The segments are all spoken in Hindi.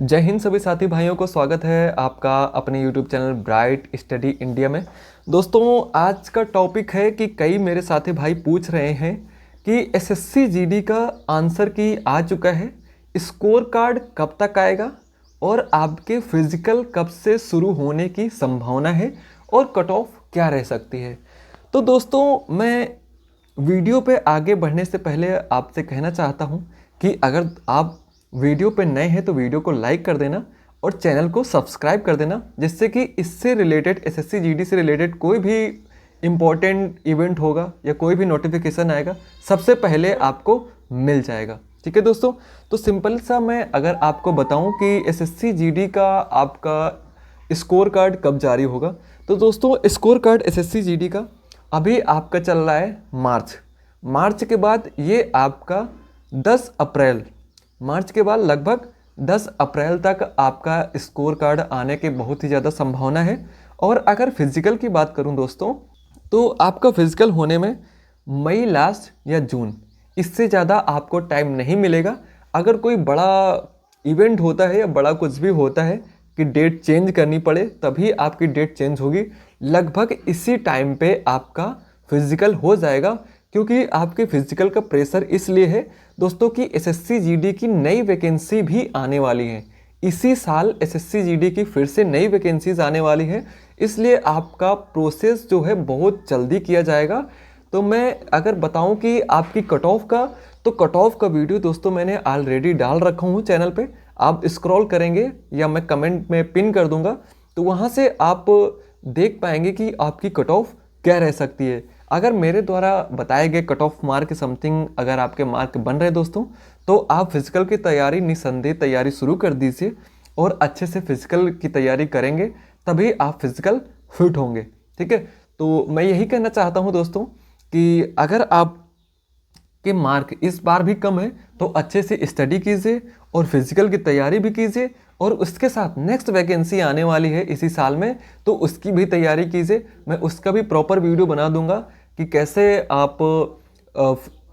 जय हिंद सभी साथी भाइयों को स्वागत है आपका अपने YouTube channel bright study India में। दोस्तों आज का टॉपिक है कि कई मेरे साथी भाई पूछ रहे हैं कि एसएससी जीडी का आंसर की आ चुका है, स्कोर कार्ड कब तक आएगा और आपके फिजिकल कब से शुरू होने की संभावना है और कट ऑफ क्या रह सकती है। तो दोस्तों मैं वीडियो पे आगे बढ़ने से पहले आपसे कहना चाहता हूँ कि अगर आप वीडियो पे नए हैं तो वीडियो को लाइक कर देना और चैनल को सब्सक्राइब कर देना, जिससे कि इससे रिलेटेड एसएससी जीडी से रिलेटेड कोई भी इम्पॉर्टेंट इवेंट होगा या कोई भी नोटिफिकेशन आएगा सबसे पहले आपको मिल जाएगा। ठीक है दोस्तों, तो सिंपल सा मैं अगर आपको बताऊं कि एसएससी जीडी का आपका स्कोर कार्ड कब जारी होगा, तो दोस्तों स्कोर कार्ड एसएससी जीडी का अभी आपका चल रहा है मार्च के बाद ये आपका 10 अप्रैल, मार्च के बाद लगभग 10 अप्रैल तक आपका स्कोर कार्ड आने के बहुत ही ज़्यादा संभावना है। और अगर फिज़िकल की बात करूं दोस्तों, तो आपका फिज़िकल होने में मई लास्ट या जून, इससे ज़्यादा आपको टाइम नहीं मिलेगा। अगर कोई बड़ा इवेंट होता है या बड़ा कुछ भी होता है कि डेट चेंज करनी पड़े, तभी आपकी डेट चेंज होगी। लगभग इसी टाइम पे आपका फिज़िकल हो जाएगा, क्योंकि आपके फिज़िकल का प्रेशर इसलिए है दोस्तों कि एसएससी जीडी की नई वैकेंसी भी आने वाली है। इसी साल एसएससी जीडी की फिर से नई वैकेंसीज आने वाली है, इसलिए आपका प्रोसेस जो है बहुत जल्दी किया जाएगा। तो मैं अगर बताऊं कि आपकी कट ऑफ का, तो कट ऑफ का वीडियो दोस्तों मैंने ऑलरेडी डाल रखा हूं चैनल पे। आप स्क्रॉल करेंगे या मैं कमेंट में पिन कर दूंगा, तो वहाँ से आप देख पाएंगे कि आपकी कट ऑफ क्या रह सकती है। अगर मेरे द्वारा बताए गए कट ऑफ मार्क के समथिंग अगर आपके मार्क बन रहे दोस्तों, तो आप फिजिकल की तैयारी निसंदेह तैयारी शुरू कर दीजिए और अच्छे से फिजिकल की तैयारी करेंगे तभी आप फिजिकल फिट होंगे। ठीक है, तो मैं यही कहना चाहता हूं दोस्तों कि अगर आप के मार्क इस बार भी कम है तो अच्छे से स्टडी कीजिए और फिजिकल की तैयारी भी कीजिए, और उसके साथ नेक्स्ट वैकेंसी आने वाली है इसी साल में, तो उसकी भी तैयारी कीजिए। मैं उसका भी प्रॉपर वीडियो बना दूंगा कि कैसे आप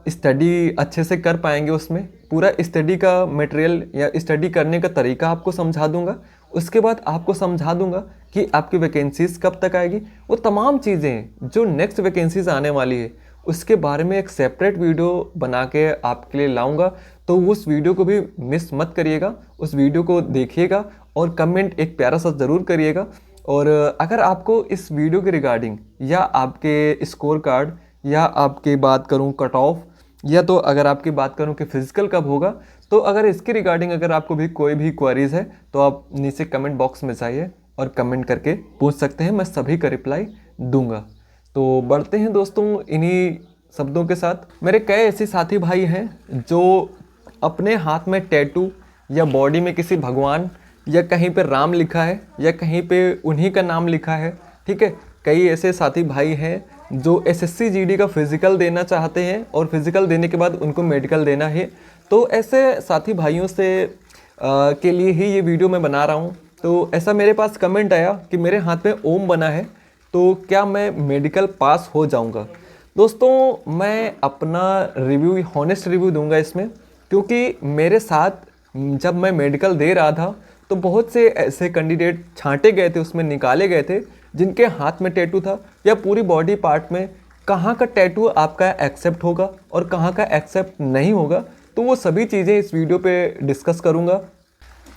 स्टडी अच्छे से कर पाएंगे। उसमें पूरा स्टडी का मटेरियल या स्टडी करने का तरीका आपको समझा दूंगा। उसके बाद आपको समझा दूंगा कि आपकी वैकेंसीज कब तक आएगी, वो तमाम चीज़ें जो नेक्स्ट वैकेंसीज आने वाली है उसके बारे में एक सेपरेट वीडियो बना के आपके लिए लाऊंगा। तो उस वीडियो को भी मिस मत करिएगा, उस वीडियो को देखिएगा और कमेंट एक प्यारा सा ज़रूर करिएगा। और अगर आपको इस वीडियो के रिगार्डिंग या आपके स्कोर कार्ड या आपकी बात करूं कट ऑफ, या तो अगर आपकी बात करूं कि फिजिकल कब होगा, तो अगर इसके रिगार्डिंग अगर आपको भी कोई भी क्वेरीज है तो आप नीचे कमेंट बॉक्स में जाइए और कमेंट करके पूछ सकते हैं, मैं सभी का रिप्लाई दूंगा। तो बढ़ते हैं दोस्तों इन्हीं शब्दों के साथ। मेरे कई ऐसे साथी भाई हैं जो अपने हाथ में टैटू या बॉडी में किसी भगवान या कहीं पे राम लिखा है या कहीं पे उन्हीं का नाम लिखा है। ठीक है, कई ऐसे साथी भाई हैं जो एसएससी जीडी का फिजिकल देना चाहते हैं और फिजिकल देने के बाद उनको मेडिकल देना है। तो ऐसे साथी भाइयों से के लिए ही ये वीडियो मैं बना रहा हूँ। तो ऐसा मेरे पास कमेंट आया कि मेरे हाथ में ओम बना है तो क्या मैं मेडिकल पास हो जाऊँगा। दोस्तों मैं अपना रिव्यू, हॉनेस्ट रिव्यू दूंगा इसमें, क्योंकि मेरे साथ जब मैं मेडिकल दे रहा था तो बहुत से ऐसे कैंडिडेट छांटे गए थे, उसमें निकाले गए थे जिनके हाथ में टैटू था या पूरी बॉडी पार्ट में। कहाँ का टैटू आपका एक्सेप्ट होगा और कहाँ का एक्सेप्ट नहीं होगा, तो वो सभी चीज़ें इस वीडियो पे डिस्कस करूँगा।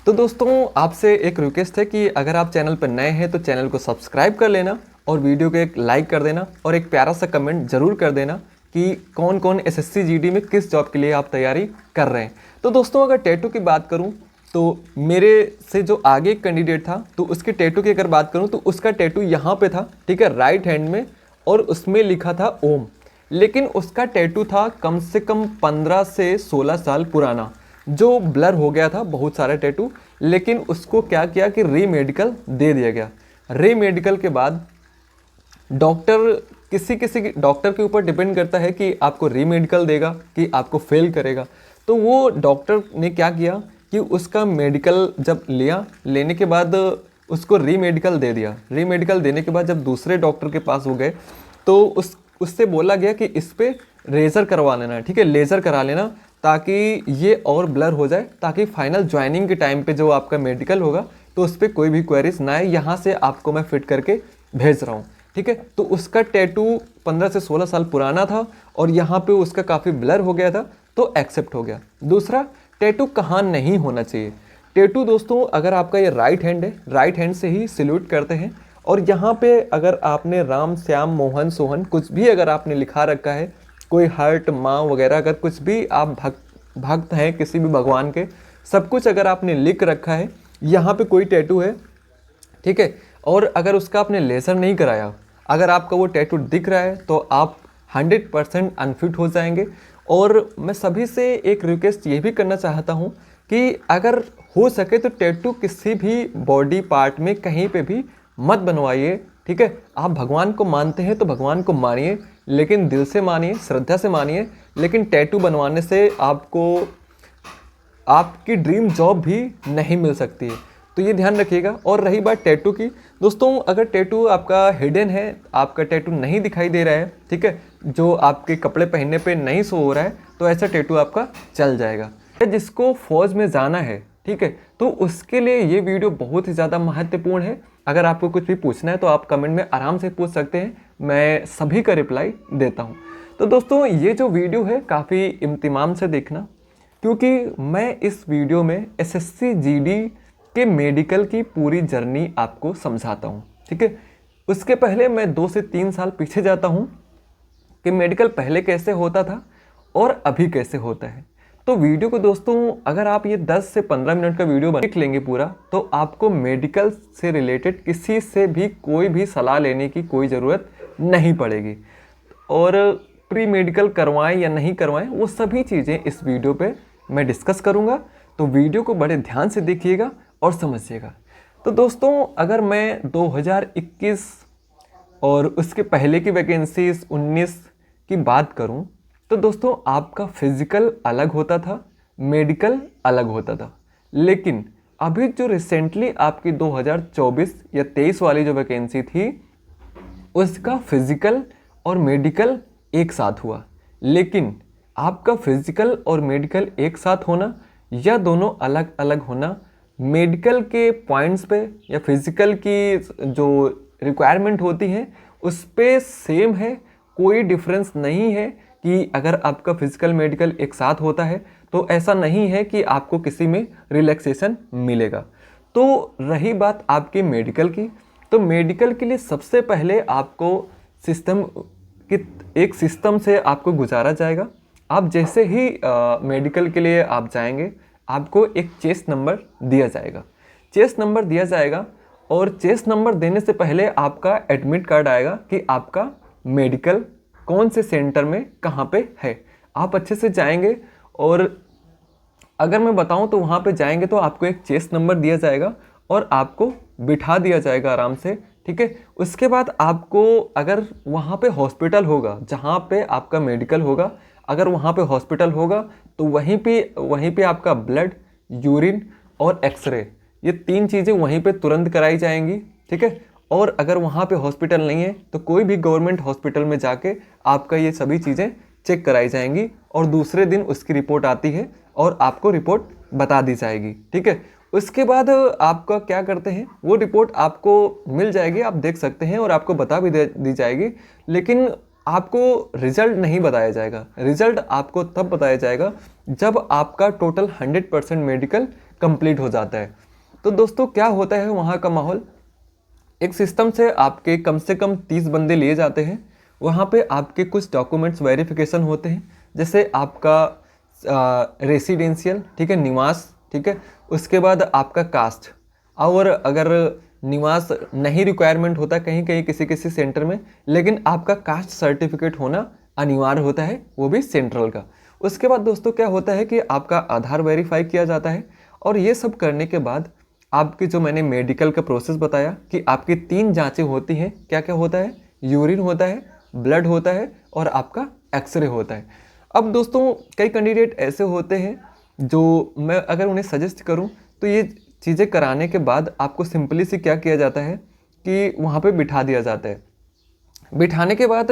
तो दोस्तों आपसे एक रिक्वेस्ट है कि अगर आप चैनल पर नए हैं तो चैनल को सब्सक्राइब कर लेना और वीडियो को एक लाइक कर देना और एक प्यारा सा कमेंट ज़रूर कर देना कि कौन कौन एसएससी जीडी में किस जॉब के लिए आप तैयारी कर रहे हैं। तो दोस्तों अगर टैटू की बात करूं तो मेरे से जो आगे एक कैंडिडेट था, तो उसके टैटू की अगर बात करूं तो उसका टैटू यहाँ पे था, ठीक है, राइट हैंड में, और उसमें लिखा था ओम। लेकिन उसका टैटू था कम से कम 15 से 16 साल पुराना, जो ब्लर हो गया था बहुत सारा टैटू। लेकिन उसको क्या किया कि रीमेडिकल दे दिया गया। रीमेडिकल के बाद डॉक्टर किसी डॉक्टर के ऊपर डिपेंड करता है कि आपको रीमेडिकल देगा कि आपको फेल करेगा। तो वो डॉक्टर ने क्या किया कि उसका मेडिकल जब लेने के बाद उसको रीमेडिकल दे दिया। रीमेडिकल देने के बाद जब दूसरे डॉक्टर के पास वो गए तो उससे बोला गया कि इस पे लेज़र करवा लेना, ठीक है, लेज़र करा लेना, ताकि ये और ब्लर हो जाए, ताकि फाइनल ज्वाइनिंग के टाइम पे जो आपका मेडिकल होगा तो उस पर कोई भी क्वेरीज ना आए। यहाँ से आपको मैं फिट करके भेज रहा हूँ, ठीक है। तो उसका टैटू 15 से 16 साल पुराना था और यहाँ पे उसका काफ़ी ब्लर हो गया था, तो एक्सेप्ट हो गया। दूसरा, टैटू कहाँ नहीं होना चाहिए। टैटू दोस्तों, अगर आपका ये राइट हैंड है, राइट हैंड से ही सैल्यूट करते हैं, और यहाँ पे अगर आपने राम श्याम मोहन सोहन कुछ भी अगर आपने लिखा रखा है, कोई हर्ट माँ वगैरह, अगर कुछ भी आप भक्त हैं किसी भी भगवान के, सब कुछ अगर आपने लिख रखा है, यहाँ पे कोई टैटू है, ठीक है, और अगर उसका आपने लेज़र नहीं कराया, अगर आपका वो टैटू दिख रहा है तो आप 100% अनफिट हो जाएंगे। और मैं सभी से एक रिक्वेस्ट ये भी करना चाहता हूँ कि अगर हो सके तो टैटू किसी भी बॉडी पार्ट में कहीं पे भी मत बनवाइए, ठीक है। आप भगवान को मानते हैं तो भगवान को मानिए, लेकिन दिल से मानिए, श्रद्धा से मानिए, लेकिन टैटू बनवाने से आपको आपकी ड्रीम जॉब भी नहीं मिल सकती है, तो ये ध्यान रखिएगा। और रही बात टैटू की, दोस्तों अगर टैटू आपका हिडन है, आपका टैटू नहीं दिखाई दे रहा है, ठीक है, जो आपके कपड़े पहनने पे नहीं शो हो रहा है, तो ऐसा टैटू आपका चल जाएगा। जिसको फौज में जाना है, ठीक है, तो उसके लिए ये वीडियो बहुत ही ज़्यादा महत्वपूर्ण है। अगर आपको कुछ भी पूछना है तो आप कमेंट में आराम से पूछ सकते हैं, मैं सभी का रिप्लाई देता हूँ। तो दोस्तों ये जो वीडियो है काफ़ी इम्तिमाम से देखना, क्योंकि मैं इस वीडियो में एसएससी जीडी के मेडिकल की पूरी जर्नी आपको समझाता हूँ, ठीक है। उसके पहले मैं 2 से 3 साल पीछे जाता हूँ कि मेडिकल पहले कैसे होता था और अभी कैसे होता है। तो वीडियो को दोस्तों अगर आप ये 10 से 15 मिनट का वीडियो देख लेंगे पूरा, तो आपको मेडिकल से रिलेटेड किसी से भी कोई भी सलाह लेने की कोई ज़रूरत नहीं पड़ेगी। और प्री मेडिकल करवाएं या नहीं करवाएं, वो सभी चीज़ें इस वीडियो पे मैं डिस्कस करूँगा। तो वीडियो को बड़े ध्यान से देखिएगा और समझिएगा। तो दोस्तों अगर मैं 2021 और उसके पहले की वैकेंसीज 19 की बात करूं, तो दोस्तों आपका फिजिकल अलग होता था, मेडिकल अलग होता था। लेकिन अभी जो रिसेंटली आपकी 2024 या 23 वाली जो वैकेंसी थी, उसका फिजिकल और मेडिकल एक साथ हुआ। लेकिन आपका फिजिकल और मेडिकल एक साथ होना या दोनों अलग अलग होना, मेडिकल के पॉइंट्स पे या फिजिकल की जो रिक्वायरमेंट होती है उस पे सेम है, कोई डिफरेंस नहीं है। कि अगर आपका फिजिकल मेडिकल एक साथ होता है तो ऐसा नहीं है कि आपको किसी में रिलैक्सेशन मिलेगा। तो रही बात आपके मेडिकल की, तो मेडिकल के लिए सबसे पहले आपको एक सिस्टम से आपको गुजारा जाएगा। आप जैसे ही मेडिकल के लिए आप जाएंगे, आपको एक चेस्ट नंबर दिया जाएगा। चेस्ट नंबर दिया जाएगा और चेस्ट नंबर देने से पहले आपका एडमिट कार्ड आएगा कि आपका मेडिकल कौन से सेंटर में कहाँ पे है। आप अच्छे से जाएंगे और अगर मैं बताऊं तो वहाँ पे जाएंगे तो आपको एक चेस्ट नंबर दिया जाएगा और आपको बिठा दिया जाएगा आराम से, ठीक है। उसके बाद आपको अगर वहाँ पे हॉस्पिटल होगा जहाँ पे आपका मेडिकल होगा, अगर वहाँ पे हॉस्पिटल होगा तो वहीं पे आपका ब्लड, यूरिन और एक्सरे, ये 3 चीज़ें वहीं पे तुरंत कराई जाएंगी, ठीक है। और अगर वहाँ पे हॉस्पिटल नहीं है तो कोई भी गवर्नमेंट हॉस्पिटल में जाके आपका ये सभी चीज़ें चेक कराई जाएंगी और दूसरे दिन उसकी रिपोर्ट आती है और आपको रिपोर्ट बता दी जाएगी, ठीक है। उसके बाद आपका क्या करते हैं, वो रिपोर्ट आपको मिल जाएगी, आप देख सकते हैं और आपको बता भी दी जाएगी, लेकिन आपको रिजल्ट नहीं बताया जाएगा। रिजल्ट आपको तब बताया जाएगा जब आपका टोटल 100% मेडिकल कंप्लीट हो जाता है। तो दोस्तों क्या होता है वहाँ का माहौल, एक सिस्टम से आपके कम से कम 30 बंदे लिए जाते हैं। वहाँ पे आपके कुछ डॉक्यूमेंट्स वेरिफिकेशन होते हैं, जैसे आपका रेसिडेंशियल, ठीक है, निवास, ठीक है। उसके बाद आपका कास्ट, और अगर निवास नहीं रिक्वायरमेंट होता कहीं कहीं किसी सेंटर में, लेकिन आपका कास्ट सर्टिफिकेट होना अनिवार्य होता है, वो भी सेंट्रल का। उसके बाद दोस्तों क्या होता है कि आपका आधार वेरीफाई किया जाता है और ये सब करने के बाद आपकी जो मैंने मेडिकल का प्रोसेस बताया कि आपकी 3 जांचें होती हैं। क्या क्या होता है, यूरिन होता है, ब्लड होता है और आपका एक्सरे होता है। अब दोस्तों कई कैंडिडेट ऐसे होते हैं जो मैं अगर उन्हें सजेस्ट करूं तो ये चीज़ें कराने के बाद आपको सिंपली से क्या किया जाता है कि वहाँ पे बिठा दिया जाता है। बिठाने के बाद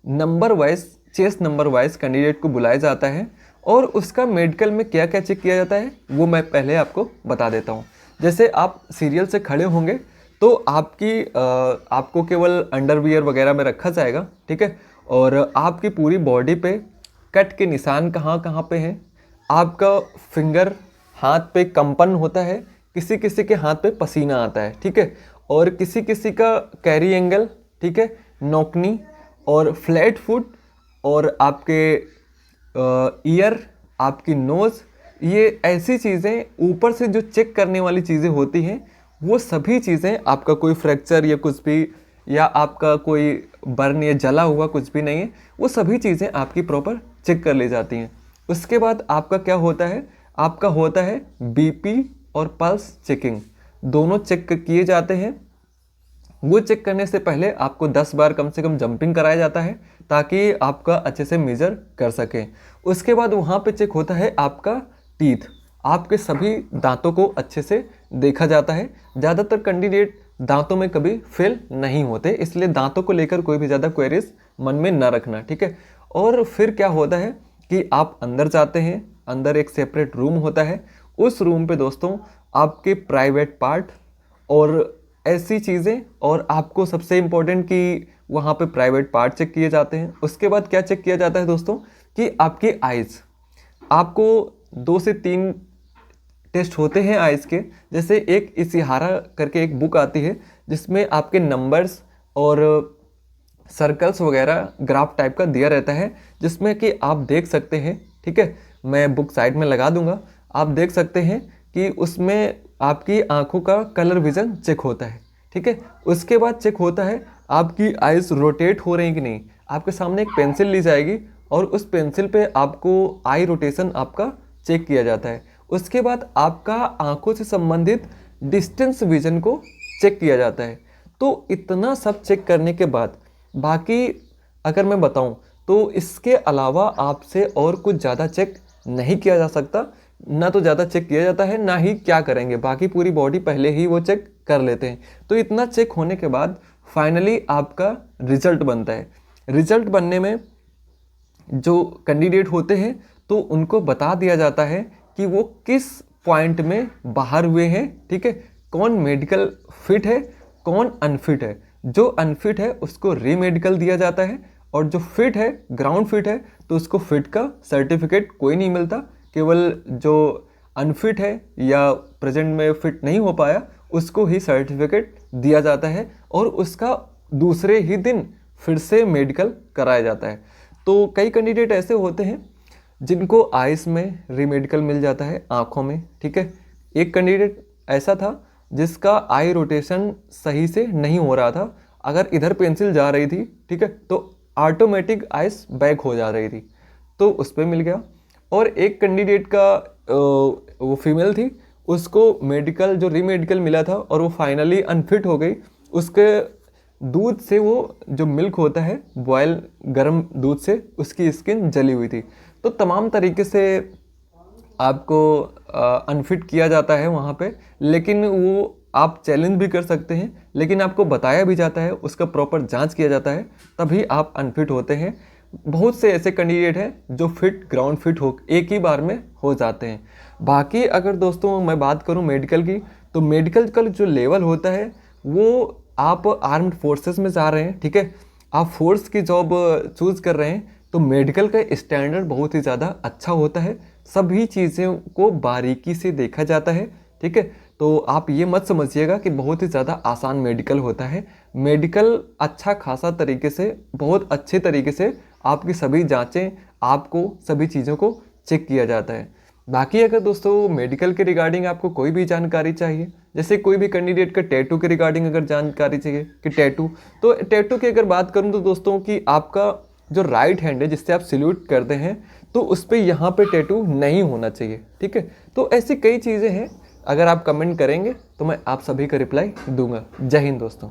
number wise, chest number wise candidate को बुलाया जाता है और उसका मेडिकल में क्या क्या चेक किया जाता है वो मैं पहले आपको बता देता हूँ। जैसे आप सीरियल से खड़े होंगे तो आपको केवल अंडरवियर वगैरह में रखा जाएगा, ठीक है। और आपकी पूरी बॉडी पे कट के निशान कहाँ कहाँ पे हैं, आपका फिंगर हाथ पे कंपन होता है, किसी किसी के हाथ पे पसीना आता है, ठीक है। और किसी किसी का कैरी एंगल, ठीक है, नोकनी और फ्लैट फुट, और आपके ईयर, आपकी नोज़, ये ऐसी चीज़ें ऊपर से जो चेक करने वाली चीज़ें होती हैं वो सभी चीज़ें, आपका कोई फ्रैक्चर या कुछ भी, या आपका कोई बर्न या जला हुआ कुछ भी नहीं है, वो सभी चीज़ें आपकी प्रॉपर चेक कर ली जाती हैं। उसके बाद आपका क्या होता है, आपका होता है बीपी और पल्स चेकिंग, दोनों चेक किए जाते हैं। वो चेक करने से पहले आपको 10 बार कम से कम जंपिंग कराया जाता है ताकि आपका अच्छे से मेजर कर सकें। उसके बाद वहाँ पे चेक होता है आपका टीथ, आपके सभी दांतों को अच्छे से देखा जाता है। ज़्यादातर कैंडिडेट दांतों में कभी फेल नहीं होते, इसलिए दांतों को लेकर कोई भी ज़्यादा क्वेरीज मन में ना रखना, ठीक है। और फिर क्या होता है कि आप अंदर जाते हैं, अंदर एक सेपरेट रूम होता है, उस रूम पे दोस्तों आपके प्राइवेट पार्ट और ऐसी चीज़ें, और आपको सबसे इम्पोर्टेंट कि वहाँ पे प्राइवेट पार्ट चेक किए जाते हैं। उसके बाद क्या चेक किया जाता है दोस्तों कि आपकी आइज़, आपको 2 से 3 टेस्ट होते हैं आइज़ के। जैसे एक इशिहारा करके एक बुक आती है जिसमें आपके नंबर्स और सर्कल्स वगैरह ग्राफ टाइप का दिया रहता है, जिसमें कि आप देख सकते हैं, ठीक है, मैं बुक साइड में लगा दूंगा, आप देख सकते हैं कि उसमें आपकी आंखों का कलर विज़न चेक होता है, ठीक है। उसके बाद चेक होता है आपकी आइज़ रोटेट हो रही हैं कि नहीं। आपके सामने एक पेंसिल ली जाएगी और उस पेंसिल पे आपको आई रोटेशन आपका चेक किया जाता है। उसके बाद आपका आंखों से संबंधित डिस्टेंस विजन को चेक किया जाता है। तो इतना सब चेक करने के बाद बाकी अगर मैं बताऊं तो इसके अलावा आपसे और कुछ ज़्यादा चेक नहीं किया जा सकता, ना तो ज़्यादा चेक किया जाता है ना ही क्या करेंगे, बाकी पूरी बॉडी पहले ही वो चेक कर लेते हैं। तो इतना चेक होने के बाद फाइनली आपका रिजल्ट बनता है। रिजल्ट बनने में जो कैंडिडेट होते हैं तो उनको बता दिया जाता है कि वो किस पॉइंट में बाहर हुए हैं, ठीक है, कौन मेडिकल फिट है, कौन अनफिट है। जो अनफिट है उसको रीमेडिकल दिया जाता है, और जो फिट है, ग्राउंड फिट है, तो उसको फिट का सर्टिफिकेट कोई नहीं मिलता, केवल जो अनफिट है या प्रेजेंट में फिट नहीं हो पाया उसको ही सर्टिफिकेट दिया जाता है, और उसका दूसरे ही दिन फिर से मेडिकल कराया जाता है। तो कई कैंडिडेट ऐसे होते हैं जिनको आइस में रीमेडिकल मिल जाता है, आँखों में, ठीक है। एक कैंडिडेट ऐसा था जिसका आई रोटेशन सही से नहीं हो रहा था, अगर इधर पेंसिल जा रही थी, ठीक है, तो ऑटोमेटिक आइस बैक हो जा रही थी, तो उस पर मिल गया। और एक कैंडिडेट का वो फीमेल थी, उसको मेडिकल जो रीमेडिकल मिला था और वो फाइनली अनफिट हो गई। उसके दूध से, वो जो मिल्क होता है बॉयल गर्म दूध से, उसकी स्किन जली हुई थी। तो तमाम तरीके से आपको अनफिट किया जाता है वहाँ पे, लेकिन वो आप चैलेंज भी कर सकते हैं, लेकिन आपको बताया भी जाता है, उसका प्रॉपर जांच किया जाता है, तभी आप अनफिट होते हैं। बहुत से ऐसे कैंडिडेट हैं जो फिट, ग्राउंड फिट हो एक ही बार में हो जाते हैं। बाकी अगर दोस्तों मैं बात करूं मेडिकल की, तो मेडिकल का जो लेवल होता है वो, आप आर्म्ड फोर्सेस में जा रहे हैं, ठीक है, आप फोर्स की जॉब चूज़ कर रहे हैं, तो मेडिकल का स्टैंडर्ड बहुत ही ज़्यादा अच्छा होता है, सभी चीज़ों को बारीकी से देखा जाता है, ठीक है। तो आप ये मत समझिएगा कि बहुत ही ज़्यादा आसान मेडिकल होता है। मेडिकल अच्छा खासा तरीके से, बहुत अच्छे तरीके से आपकी सभी जांचें, आपको सभी चीज़ों को चेक किया जाता है। बाकी अगर दोस्तों मेडिकल के रिगार्डिंग आपको कोई भी जानकारी चाहिए, जैसे कोई भी कैंडिडेट का टैटू के रिगार्डिंग अगर जानकारी चाहिए कि टैटू, तो टैटू की अगर बात करूं तो दोस्तों कि आपका जो राइट हैंड है जिससे आप सैल्यूट करते हैं, तो उस पर यहाँ पे टैटू नहीं होना चाहिए, ठीक है। तो ऐसी कई चीज़ें हैं, अगर आप कमेंट करेंगे तो मैं आप सभी का रिप्लाई दूंगा। जय हिंद दोस्तों।